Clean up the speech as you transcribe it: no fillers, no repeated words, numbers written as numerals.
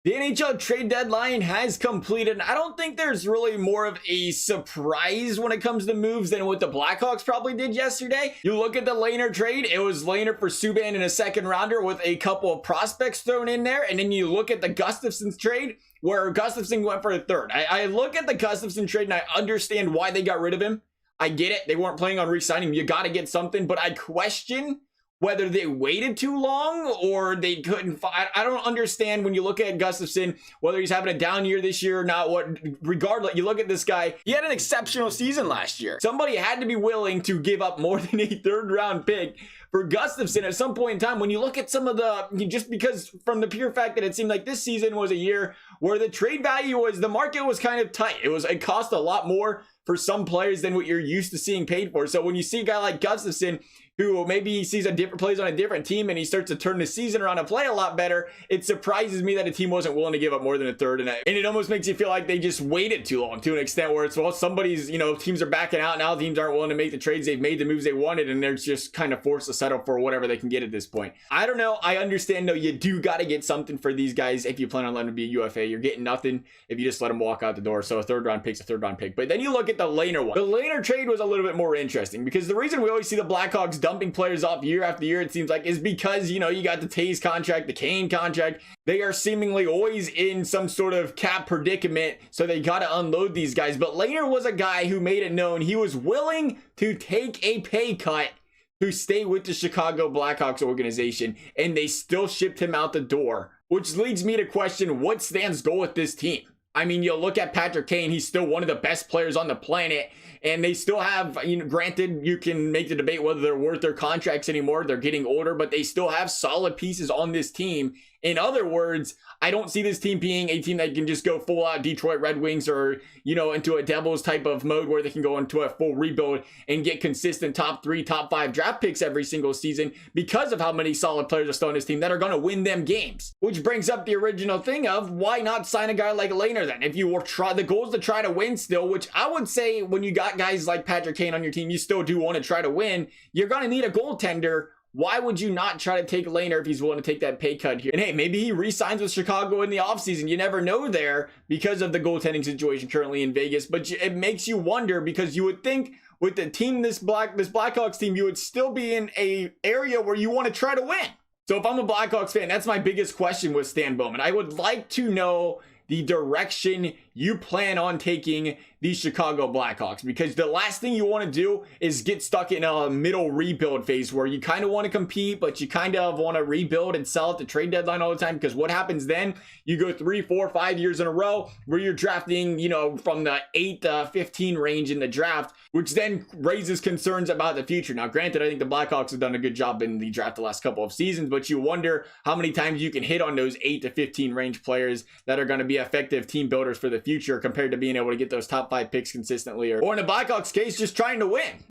The NHL trade deadline has completed. I don't think there's really more of a surprise when it comes to moves than what the Blackhawks probably did yesterday. You look at the Lehner trade, it was Lehner for Subban in a second rounder with a couple of prospects thrown in there. And then you look at the Gustafsson trade where Gustafsson went for a third. I look at the Gustafsson trade and I understand why they got rid of him. I get it. They weren't planning on re-signing him. You got to get something, but I question whether they waited too long or they couldn't find. I don't understand when you look at Gustafsson, whether he's having a down year this year or not. Regardless, you look at this guy, he had an exceptional season last year. Somebody had to be willing to give up more than a third round pick for Gustafsson at some point in time. When you look at some of just because from the pure fact that it seemed like this season was a year where the trade value the market was kind of tight. It cost a lot more for some players than what you're used to seeing paid for. So when you see a guy like Gustafsson, who maybe he sees plays on a different team and he starts to turn the season around and play a lot better, it surprises me that a team wasn't willing to give up more than a third. And it almost makes you feel like they just waited too long to an extent where it's, well, somebody's, teams are backing out now. Teams aren't willing to make the trades. They've made the moves they wanted and they're just kind of forced to settle for whatever they can get at this point. I don't know. I understand though, you do got to get something for these guys. If you plan on letting them be a UFA, you're getting nothing if you just let them walk out the door. So a third round pick's a third round pick. But then you look at the Lehner one. The Lehner trade was a little bit more interesting because the reason we always see the Blackhawks dumping players off year after year, it seems like, is because, you got the Taves contract, the Kane contract. They are seemingly always in some sort of cap predicament, so they got to unload these guys. But Lehner was a guy who made it known he was willing to take a pay cut to stay with the Chicago Blackhawks organization, and they still shipped him out the door, which leads me to question what Stan's goal with this team. I mean, you look at Patrick Kane, he's still one of the best players on the planet, and they still have, granted, you can make the debate whether they're worth their contracts anymore. They're getting older, but they still have solid pieces on this team. In other words, I don't see this team being a team that can just go full out Detroit Red Wings or, into a Devils type of mode where they can go into a full rebuild and get consistent top 3, top 5 draft picks every single season because of how many solid players are still on this team that are going to win them games. Which brings up the original thing of why not sign a guy like Lehner then? If you were the goal is to try to win still, which I would say when you got guys like Patrick Kane on your team, you still do want to try to win. You're going to need a goaltender. Why would you not try to take Lehner if he's willing to take that pay cut here? And hey, maybe he re-signs with Chicago in the offseason. You never know there because of the goaltending situation currently in Vegas. But it makes you wonder because you would think with the team, this Blackhawks team, you would still be in a area where you want to try to win. So if I'm a Blackhawks fan, that's my biggest question with Stan Bowman. I would like to know the direction you plan on taking the Chicago Blackhawks, because the last thing you want to do is get stuck in a middle rebuild phase where you kind of want to compete, but you kind of want to rebuild and sell at the trade deadline all the time. Because what happens then? You go 3, 4, 5 years in a row where you're drafting, from the 8 to 15 range in the draft, which then raises concerns about the future. Now, granted, I think the Blackhawks have done a good job in the draft the last couple of seasons, but you wonder how many times you can hit on those 8 to 15 range players that are going to be effective team builders for the future compared to being able to get those top 5 picks consistently, or in the Blackhawks case, just trying to win.